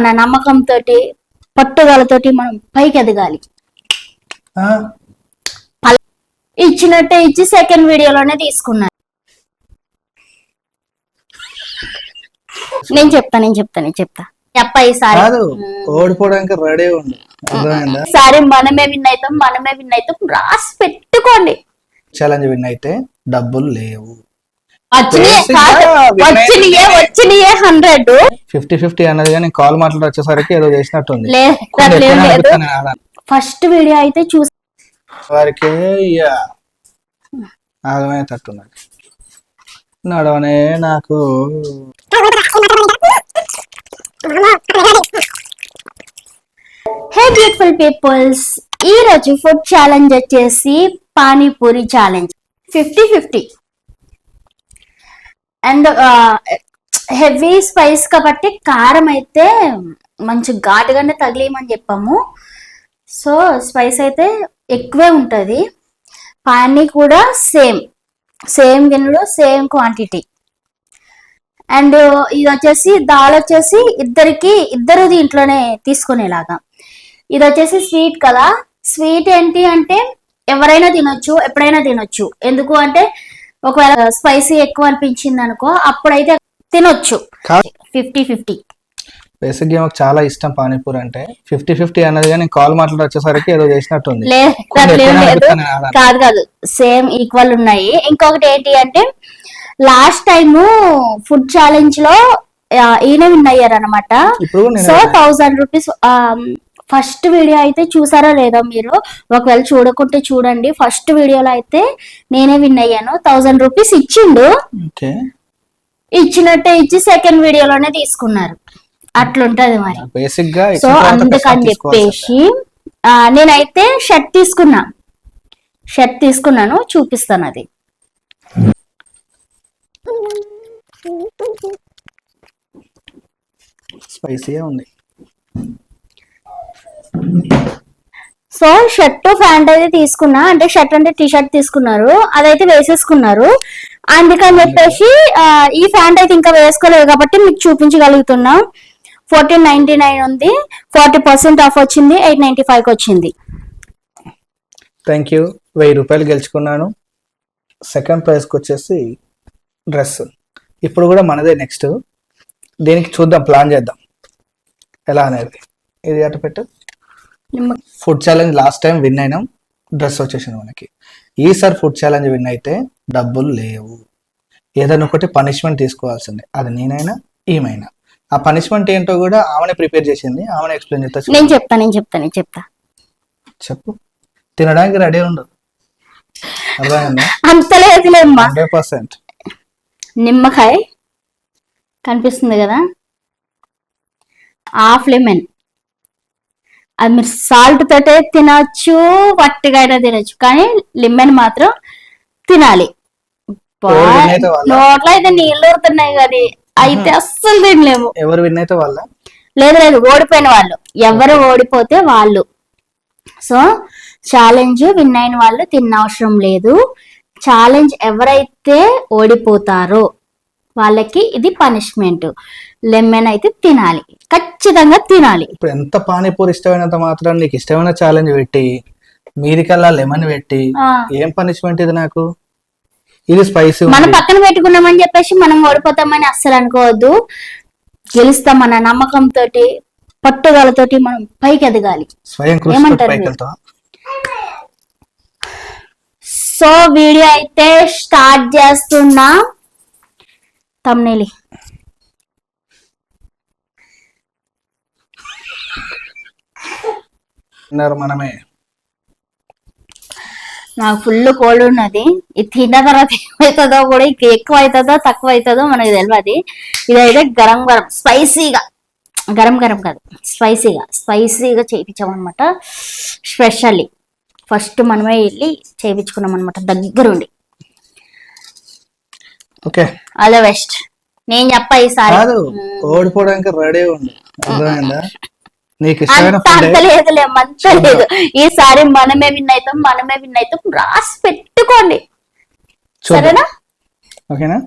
మన నమ్మకంతో పట్టుదలతోటి మనం పైకి ఎదగాలి. ఇచ్చినట్టే ఇచ్చి సెకండ్ వీడియోలోనే తీసుకున్నాను. నేను చెప్తా చెప్ప ఈసారి ఓడిపోవడానికి రెడీ ఉండు. ఈసారి మనమే విన్ అవుతాం రాసి పెట్టుకోండి. ఛాలెంజ్ విన్ అయితే డబ్బులు లేవు. వచ్చినాయే 100. 50-50 అన్నది కానీ కాల్ మాట్లాడి వచ్చేసరికి ఏదో చేసినట్టుంది. ఫస్ట్ వీడియో అయితే చూసి వారికి ఆగమయ్యేటట్టున్నది. నడవనే నాకు హే బ్యూటిఫుల్ పీపుల్స్, ఈ రోజు ఫుడ్ ఛాలెంజ్ వచ్చేసి panipuri challenge 50-50 and heavy spice కాబట్టి కారం అయితే మంచి ఘాటుగానే తగిలేయమని చెప్పాము. సో స్పైస్ అయితే ఎక్కువే ఉంటుంది. పానీ కూడా సేమ్ గిన్నెలో సేమ్ క్వాంటిటీ. అండ్ ఇది వచ్చేసి దాల్ వచ్చేసి ఇద్దరు దీంట్లోనే తీసుకునేలాగా. ఇది వచ్చేసి స్వీట్ కదా. స్వీట్ ఏంటి అంటే ఎవరైనా తినొచ్చు, ఎప్పుడైనా తినొచ్చు. ఎందుకు అంటే ఒకవేళ స్పైసీ ఎక్కువ అనిపించింది అనుకో, అప్పుడైతే తినొచ్చు. 50-50. బేసిక్ గా మాకు చాలా ఇష్టం పానీపూరి అంటే. 50-50 అన్నది కానీ కాల్ మాట్లాడి వచ్చేసరికి ఏదో చేసినట్టుంది. కాదు సేమ్ ఈక్వల్ ఉన్నాయి. ఇంకొకటి ఏంటి అంటే లాస్ట్ టైమ్ ఫుడ్ ఛాలెంజ్ లో ఈయన విన్ అయ్యారు అనమాట. So 1000 rupees. ఫస్ట్ వీడియో అయితే చూసారో లేదో మీరు, ఒకవేళ చూడకుంటే చూడండి. ఫస్ట్ వీడియోలో అయితే నేనే విన్ అయ్యాను. 1000 రూపీస్ ఇచ్చిండు. ఇచ్చినట్టే ఇచ్చి సెకండ్ వీడియోలోనే తీసుకున్నారు. అట్లుంటది మరి. సో అందుకని చెప్పేసి నేనైతే షర్ట్ తీసుకున్నాను, చూపిస్తాను. అది స్పైసీగా ఉంది. సో షర్ట్ ప్యాంట్ అయితే తీసుకున్నా. అంటే షర్ట్ అంటే టీ షర్ట్ తీసుకున్నారు, అదైతే వేసేసుకున్నారు. అందుకని చెప్పేసి ఈ ప్యాంట్ అయితే ఇంకా వేసుకోలేదు కాబట్టి మీకు చూపించగలుగుతున్నా. 1499 ఉంది, 40% ఆఫ్ వచ్చింది, 895 వచ్చింది. Thank you. 1000 రూపాయలు గెలుచుకున్నాను. సెకండ్ ప్రైజ్ కి వచ్చేసి డ్రెస్. ఇప్పుడు కూడా మనదే నెక్స్ట్. దీనికి చూద్దాం, ప్లాన్ చేద్దాం ఎలా అనేది. ఇది అటు పెట్టు. Food challenge last time win అయినాం, డ్రెస్ వచ్చేసింది మనకి. ఈసారి ఫుడ్ ఛాలెంజ్ విన్ అయితే డబ్బులు లేవు. ఏదైనా ఒకటి పనిష్మెంట్ తీసుకోవాల్సిందే, అది నేనైనా ఈమైనా. ఆ పనిష్మెంట్ ఏంటో కూడా ఆమెనే ప్రిపేర్ చేసింది, ఆమెనే ఎక్స్ప్లెయిన్ చేస్తా. నేను చెప్తా. చెప్పు. తినడానికి రెడీ ఉండు. అర్థమైందా? అంత లేదులే. 100%. నిమ్మకాయ కనిపిస్తుంది కదా, హాఫ్ లెమన్. అది మీరు సాల్ట్ తోటే తినచ్చు, వట్టిగా అయినా తినచ్చు, కానీ లెమన్ మాత్రం తినాలి. నోట్లో అయితే నీళ్ళు ఊరుతున్నాయి కానీ అయితే అస్సలు తినలేము. ఎవరు విన్ అయితే వాళ్ళ? లేదు ఓడిపోయిన వాళ్ళు. ఎవరు ఓడిపోతే వాళ్ళు. సో ఛాలెంజ్ విన్ అయిన వాళ్ళు తిన్న అవసరం లేదు. ఛాలెంజ్ ఎవరైతే ఓడిపోతారో వాళ్ళకి ఇది పనిష్మెంట్. లెమన్ అయితే తినాలి, ఖచ్చితంగా తినాలి. ఇప్పుడు ఎంత పానీపూరి ఇష్టమైనంత మాత్రం నీకు ఇష్టమైన ఛాలెంజ్ పెట్టి మీదికల్లా లెమన్ పెట్టి ఏం పనిష్మెంట్ ఇది నాకు? ఇది స్పైసీ. మనం పక్కన పెట్టుకున్నామని చెప్పేసి మనం ఓడిపోతామని అస్సలు అనుకోవద్దు. గెలుస్తాం మన నమ్మకంతో, పట్టుదలతోటి మనం పైకి ఎదగాలి. ఏమంటారు? సో వీడియో అయితే స్టార్ట్ చేస్తున్నా. తమ్నేలి మనమే. నాకు ఫుల్ కోల్డ్ ఉన్నది. ఇది తిన్న తర్వాత ఏమవుతుందో కూడా, ఎక్కువ అవుతుందో తక్కువ అవుతుందో మనకి తెలియదు. ఇదైతే గరం స్పైసీగా, గరం కాదు స్పైసీగా చేయించామన్నమాట. స్పెషల్లీ ఫస్ట్ మనమే వెళ్ళి చేయించుకున్నాం అనమాట దగ్గరుండి. Okay, all the best. నేను చెప్పా ఈసారి ఓడిపోవడానికి రెడీ ఉండు. అర్థమైందా? నీకు లేదులే, మంచి లేదు. ఈసారి మనమే విన్ అవుతాం రాసి పెట్టుకోండి. సరేనా? ఓకేనా?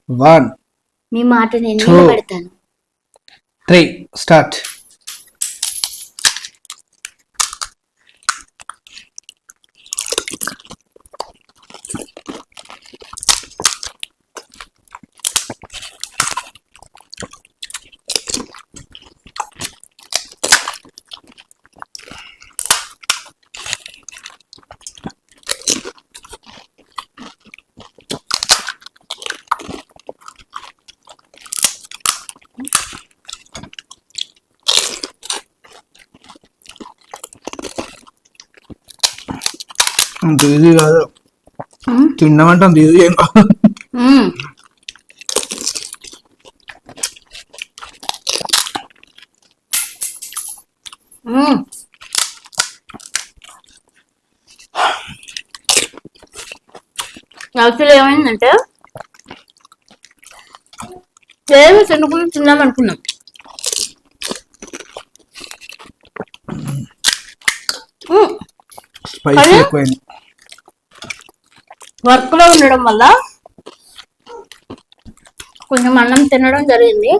1 మీ మాట నేను పెడతాను. 3 స్టార్ట్. అంత ఈజీ కాదు. తిన్నామంటే అంత ఈజీ ఏం కాదు. యాక్చువల్లీ ఏమైందంటే ఏమి తినకుండా తిందాం అనుకున్నాం. స్పైసీ ఎక్కువైంది. వర్క్ లో ఉండడం వల్ల కొంచెం అన్నం తినడం జరిగింది.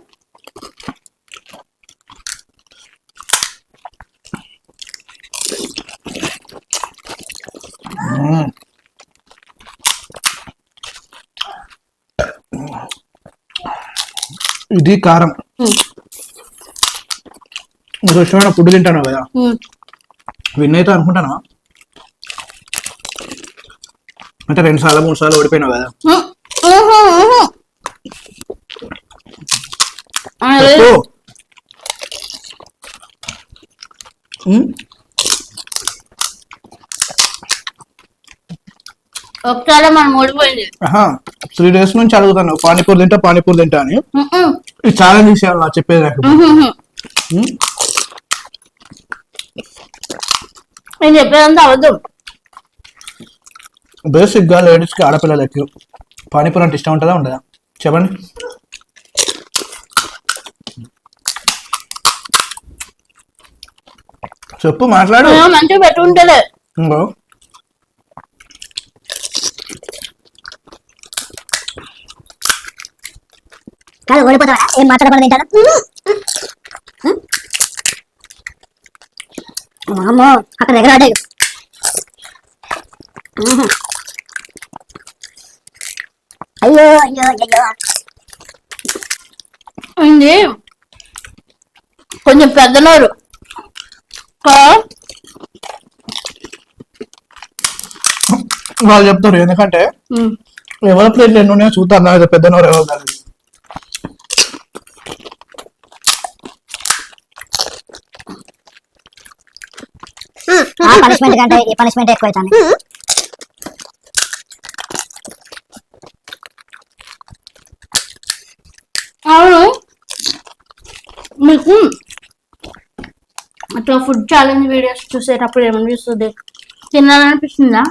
ఇది కారం. నీకు ఇష్టమైన ఫుడ్ తింటాను కదా, విన్ అయితే అనుకుంటానా? అంటే 2 సార్లు 3 సార్లు ఓడిపోయినావు కదా. ఒకసారి మనం ఓడిపోయింది. 3 days నుంచి అడుగుతాను పానీపూరి తింటా అని. ఈ ఛాలెంజ్ విషయాలు నాకు చెప్పేది నాకు. నేను చెప్పేదంతా అవద్దు. బేసిక్ గా లేడీస్ కి ఆడపిల్లలకి పానీపూరి అంటే ఇష్టం ఉంటుందా ఉండదా చెప్పండి? చెప్పు, మాట్లాడు. మంచిగా పెట్టుకుంటలే. కాదు ఓడిపోతావా? ఏం మాట్లాడకుండా తింటాను. అమ్మో అక్కడ దగ్గర ఆడే. అయ్యో అయ్యో అయ్యో ఉంది కొంచెం పెద్ద నోరు. వాళ్ళు చెప్తారు ఎందుకంటే ఎవరి ప్లేట్లు ఎన్ని ఉన్నాయో చూద్దాం. నాకు పెద్ద నోరు ఎవరు కాదు. ఆ పనిష్మెంట్ కంటే ఈ పనిష్మెంట్ ఎక్కువ అవుతుంది. అవును, మీకు అట్లా ఫుడ్ ఛాలెంజ్ వీడియోస్ చూసేటప్పుడు ఏమనిపిస్తుంది? తినాలనిపిస్తుందా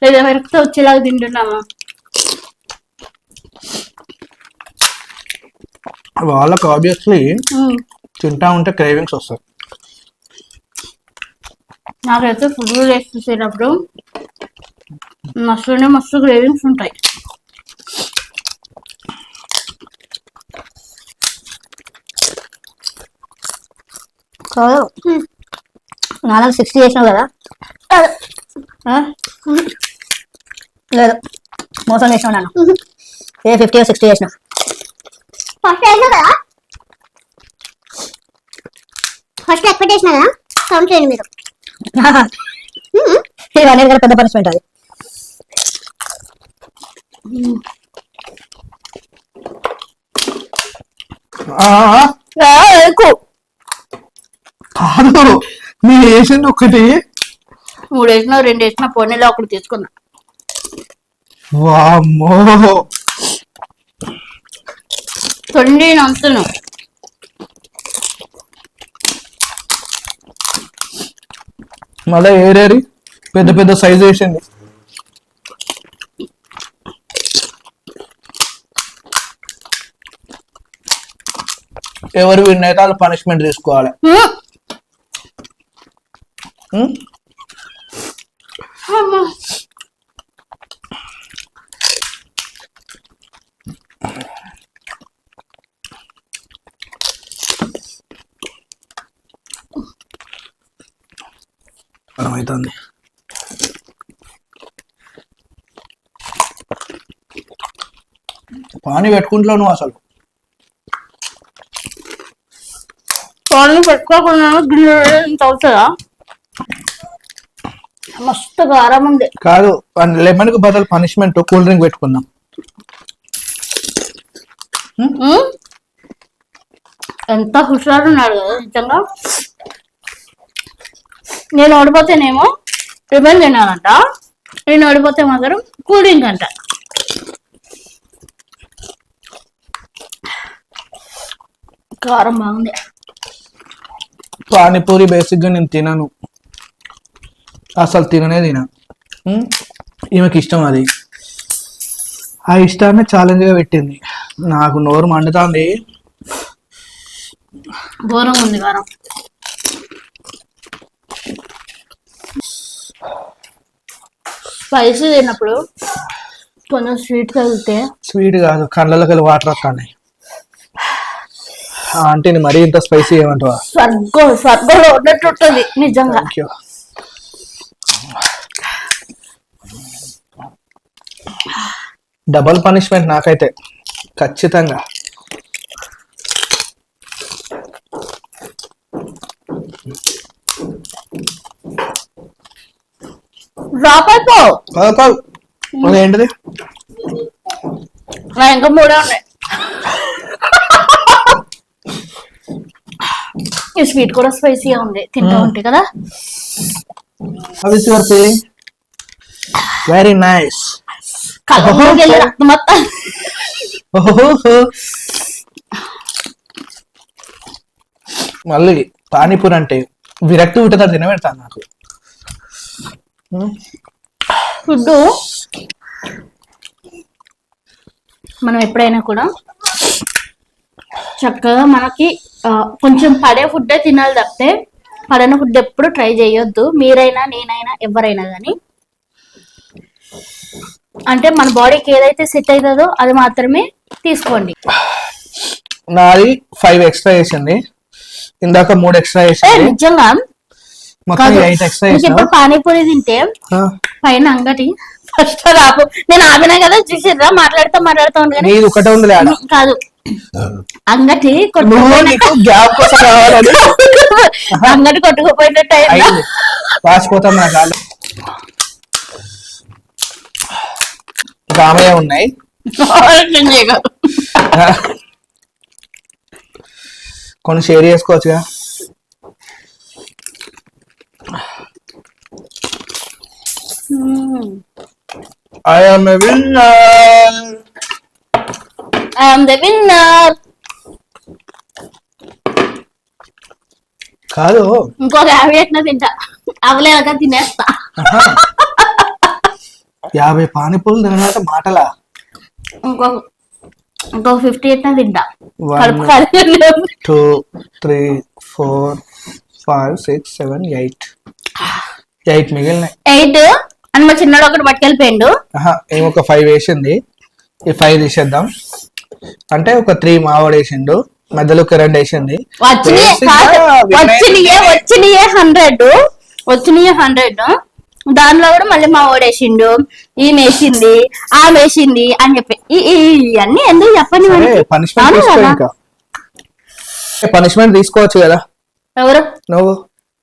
లేదా వెనక్కి వచ్చేలాగా తింటున్నామా? వాళ్ళకి ఆబ్వియస్లీ తింటా ఉంటే క్రేవింగ్స్ వస్తాయి. నాకైతే ఫుడ్ వీడియోస్ చూసేటప్పుడు మస్తు క్రేవింగ్స్ ఉంటాయి. నాలుగు 60 చేసినావు కదా? లేదు, మోసం చేసినావు నన్ను. 50 or 60 చేసినావు. ఫస్ట్ వేసినా కదా, ఫస్ట్ ఎక్స్పెక్ట్ చేసినా కదా, కౌంట్ చేయండి మీరు. ఇవన్నీ కదా పెద్ద పనిష్మెంట్ అది. కాదు, మీరు వేసింది ఒకటి, 3 వేసినా 2 వేసినా పొన్నెలో ఒకటి తీసుకున్నా. వామ్మో, తొండి నంతును. మళ్ళీ ఏరేరి పెద్ద పెద్ద సైజ్ వేసింది. ఎవరు విన్ అయితే వాళ్ళు పనిష్మెంట్ తీసుకోవాలి. అర్థమవుతుంది. పానీ పెట్టుకుంటున్నావు నువ్వు అసలు. పానీ పెట్టుకోకుండా ఇంత అవుతుందా? మస్తు కారం ఉంది. కాదు, లెమన్ కు బదులు పనిష్మెంట్ కూల్ డ్రింక్ పెట్టుకుందాం. ఎంత హుషారు ఉన్నాడు కదా నిజంగా. నేను ఓడిపోతేనేమో రివెంజ్ తినాలంట, నేను ఓడిపోతే మాత్రం కూల్ డ్రింక్ అంట. కారం బాగుంది. పానీపూరి బేసిక్గా నేను తినను, అసలు తిననే తిన. ఈమెకి ఇష్టం అది, ఆ ఇష్టాన్ని ఛాలెంజ్గా పెట్టింది. నాకు నోరు మండుతుంది. ఘోరంగా ఉంది కారం. స్పైసీ తిన్నప్పుడు కొంచెం స్వీట్ తగిలితే స్వీట్ కాదు, కళ్ళలోకి వెళ్ళి వాటర్ వస్తాయి. అంటే మరీ ఇంత స్పైసీ ఏమంటావా? స్వర్గంలో ఉన్నట్టు ఉంటుంది నిజంగా. Thank you. డబల్ పనిష్మెంట్ నాకైతే ఖచ్చితంగా. డ్రాప్ అయిపో. ఏంటిది? ఇంకా మూడే ఉన్నాయి. ఈ స్వీట్ కూడా స్పైసీగా ఉంది, తింటా ఉంటే కదా. Very nice. కళ్ళలోకి వెళ్ళి రక్తం మొత్తం. మళ్ళీ పానీపూరి అంటే విరక్తి ఉంటుంది, తినబెడతాను నాకు. ఫుడ్ మనం ఎప్పుడైనా కూడా చక్కగా మనకి కొంచెం పడే ఫుడ్డే తినాలి తప్పితే పడని ఫుడ్ ఎప్పుడు ట్రై చేయొద్దు. మీరైనా నేనైనా ఎవరైనా కానీ. అంటే మన బాడీకి ఏదైతే సెట్ అవుతుందో అది మాత్రమే తీసుకోండి. నాది 5 ఎక్స్ట్రా వేసింది, ఇందాక 3 ఎక్స్ట్రా వేసింది. నిజంగా మొత్తం 8 ఎక్స్ట్రా ఇప్పుడు వేసిన. పానీపూరి తింటే పైన అంగటి ఫస్ట్ రాపు. నేను ఆపినా కదా, చూసిర్రా మాట్లాడుతా కానీ నీది ఒకటే ఉంది లేదా? కాదు, అంగటి గ్యాప్ కోసం రావాలని అంగటి కొట్టుకుపోయినట్టు అయింది. వాసిపోతాం నా కాళ్ళు. రామయ్య ఉన్నాయి. కొన్ని share చేసుకోవచ్చుగా. I am a winner. I am the winner. కాదు, ఇంకొక 50 ఎట్లా తింటా, అవలేక తినేస్తా. 50 పానీపూలు తినమాట మాటలా. ఇంకొక 50 ఎట్లా తింటా. 1 2 3 4 5 6 7 8 మిగిలినాయి. 8 అని మా చిన్నడు ఒకటి పట్టుకెళ్ళిపోయిండు. ఏమొక 5 వేసింది, ఈ 5 తీసేద్దాం. అంటే ఒక 3 మావాడు వేసిండు, మధ్యలో ఒక 2 వేసింది. వచ్చినాయే 100. దానిలో కూడా మళ్ళీ మా ఓడేసిండు, ఈమె వేసింది, ఆమె వేసింది అని చెప్పి ఇవన్నీ ఎందుకు చెప్పండి. పనిష్మెంట్ తీసుకోవచ్చు కదా. ఎవరు? నువ్వు.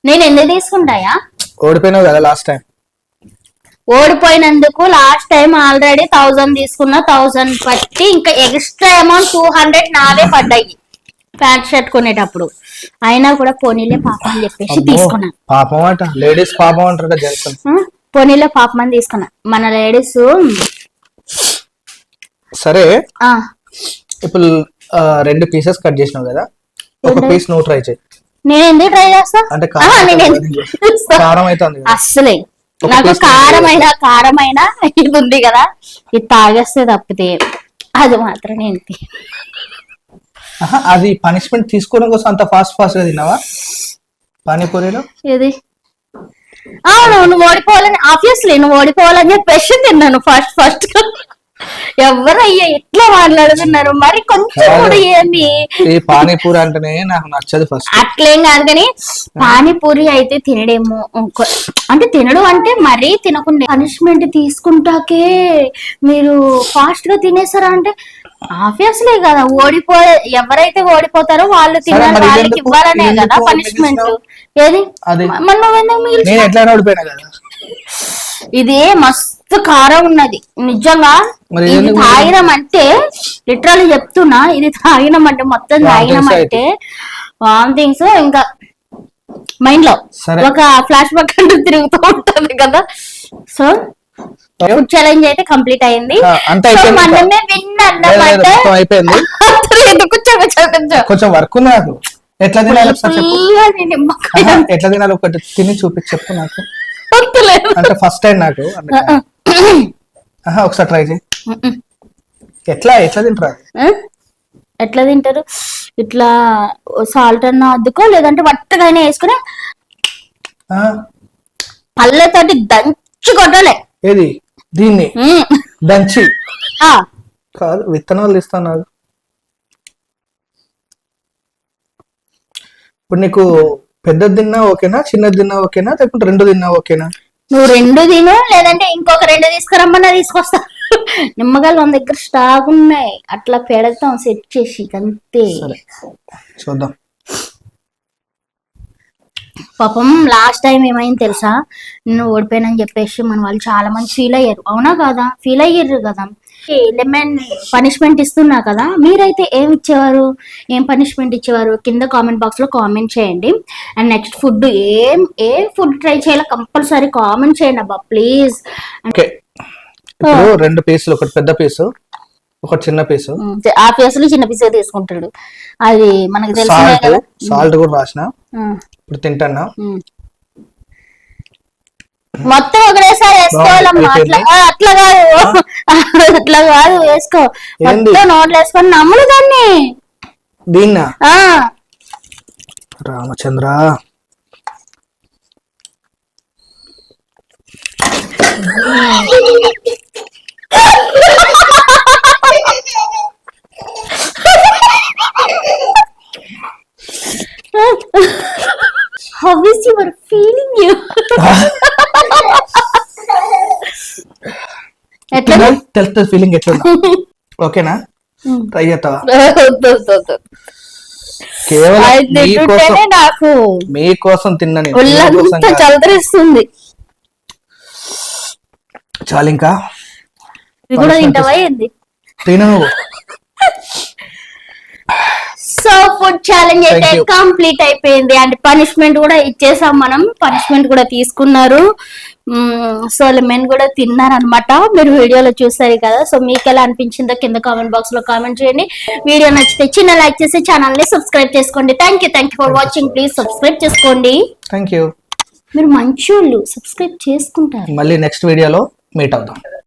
నేను ఎందుకు తీసుకుంటాయా? ఓడిపోయినావు కదా లాస్ట్ టైం. ఓడిపోయినందుకు లాస్ట్ టైం ఆల్రెడీ 1000 తీసుకున్నా, 1000 పట్టి ఇంకా ఎక్స్ట్రా అమౌంట్ 200 నావే పడ్డాయి ప్యాంట్ షర్ట్ కొనేటప్పుడు. అయినా కూడా పోనీలే పాపం అని చెప్పేసి తీసుకున్నా. పాపం అంట, లేడీస్ పాపం అంటారు జెంట్స్. పోనీలే పాపం అని తీసుకున్నా. మన లేడీస్ సరే. ఇప్పుడు 2 పీసెస్ కట్ చేసినావు కదా, ఒక పీస్ నువ్వు ట్రై చేయి. నేను ఎందుకు ట్రై చేస్తా? అంటే కారం అవుతుంది అస్సలే. నాకు కారమైన ఇది ఉంది కదా, ఇది తాగేస్తే తప్పితే అది మాత్రం నేను. అది పనిష్మెంట్ తీసుకోవడం కోసం అంత ఫాస్ట్ గా తిన్నావా పానీపూరిలో? ఏది? అవును, నువ్వు ఓడిపోవాలని, ఆబ్వియస్లీ నువ్వు ఓడిపోవాలని చెప్పేసి తిన్నాను ఫస్ట్. ఎవరయ్యా ఎట్లా మాట్లాడుతున్నారు మరి, కొంచెం కూడా ఏంది. పానీపూరి అంటేనే నాకు నచ్చదు ఫస్ట్. అట్లేం కాదు కానీ పానీపూరి అయితే తినడేమో, అంటే తినడం అంటే మరీ తినకుండా పనిష్మెంట్ తీసుకుంటాకే మీరు ఫాస్ట్ గా తినేసారా అంటే ఆబ్వియస్లీ కదా. ఎవరైతే ఓడిపోతారో వాళ్ళు తినాలి, వాళ్ళకి ఇవ్వాలనే కదా పనిష్మెంట్. ఏది ఇది మస్తు కారం ఉన్నది నిజంగా. ఇది తాగినం అంటే లిటరల్లీ చెప్తున్నా, ఇది తాగినం అంటే మొత్తం తాగినం అంటే వామిటింగ్స్ ఇంకా మైండ్ లో ఒక ఫ్లాష్ బ్యాక్ అంటే తిరుగుతూ ఉంటది కదా. సో ఫుడ్ ఛాలెంజ్ అయితే కంప్లీట్ అయింది. అంతా సో అయిపోయింది ఇంకా. మనమే విన్ లేదు, అన్నమాట. మొత్తం అయిపోయింది. కూర్చో కూర్చో కూర్చో. కొంచెం వర్క్ ఉంది నాకు. ఎట్లా తినాలి ఒకసారి చెప్పు. ఫుల్గా నిమ్మకాయ ఆహా, ఎట్లా తినాలి ఒకటి తిని చూపించి చెప్పు నాకు. వద్దులేదు. అంటే ఫస్ట్ టైం నాకు అందుకని. ఆహా, ఒకసారి ట్రై చేయి. ఎట్లా ఎట్లా తింటారు? ఎట్లా తింటారు? ఇట్లా సాల్ట్ అన్న అద్దుకో, లేదంటే వట్టగానే వేసుకుని పళ్ళతోటి దంచి కొట్టాలి. ఏది దీన్ని ఉమ్. దంచి ఆ, కాదు, విత్తనాలు ఇస్తాను నాకు. ఇప్పుడు నీకు పెద్దది తిన్నా ఓకేనా, చిన్నది తిన్నా ఓకేనా, లేకుంటే రెండు తిన్నా ఓకేనా? నువ్వు రెండు తిను, లేదంటే ఇంకొక రెండు తీసుకురమ్మన్నా తీసుకొస్తా. నిమ్మకాయలు మన దగ్గర స్టాక్ ఉన్నాయి, అట్లా పెడతాం సెట్ చేసి అంతే. సరే చూద్దాం. పాపం లాస్ట్ టైం ఏమైంది తెలుసా, నేను ఓడిపోయానని చెప్పేసి మన వాళ్ళు చాలా మంది ఫీల్ అయ్యారు. అవునా కాదా? ఫీల్ అయ్యారు కదా. లెమన్ పనిష్మెంట్ ఇస్తున్నా కదా, మీరైతే ఏం ఇచ్చేవారు, ఏం పనిష్మెంట్ ఇచ్చేవారు కింద కామెంట్ బాక్స్ లో కామెంట్ చేయండి. And next food A food try చేయాలో కంపల్సరీ కామెంట్ చేయండి అబ్బా ప్లీజ్. ఓకే, ఇప్పుడు రెండు పీసులు, ఒకటి పెద్ద పీసు, ఒకటి చిన్న పీసు. ఆ పీసులు చిన్న పీసే తీసుకుంటాడు, అది మనకు తెలిసిందే సాల్ట్ కదా. సాల్ట్ కూడా రాసిన. ఉమ్. ఇప్పుడు తింటానా? మొత్తం ఒకటేసారి వేసుకోవాలమ్మా. అట్లా అట్లా కాదు, అట్లా కాదు, వేసుకో ఏంది? మొత్తం నోట్లు వేసుకొని నమ్ములు దాన్ని. దీన్నా? ఆ Ramachandra, How is your feeling you? ఎట్లా? తెలుస్తుంది ఫీలింగ్ ఎట్లా. ఓకేనా? ట్రై చేస్తావా? కేవలం అది మీకోసం, తింటుంటేనే నాకు మీకోసం తిన్నా నేను, ఒళ్ళంతా మీకోసం కాదు. చలదరిస్తుంది. చాలు ఇంకా. ఇది కూడా తింటావా ఏంది? తిను నువ్వు. సో ఫుడ్ ఛాలెంజ్ అయితే Thank you. కంప్లీట్ అయిపోయింది. అండ్ పనిష్మెంట్ కూడా ఇచ్చేసాం మనం, పనిష్మెంట్ కూడా తీసుకున్నారు. సో లెమన్ కూడా తిన్నారు అనమాట, మీరు వీడియోలో చూసారు కదా. సో మీకు ఎలా అనిపించిందో కింద కామెంట్ బాక్స్ లో కామెంట్ చేయండి. వీడియో నచ్చితే చిన్న లైక్ చేసి ఛానల్ ని సబ్స్క్రైబ్ చేసుకోండి. Thank you for watching. Please subscribe చేసుకోండి. Thank you. మీరు మంచోళ్ళు, సబ్స్క్రైబ్ చేసుకుంటారు. మళ్ళీ నెక్స్ట్ వీడియోలో మీట్ అవుదాం.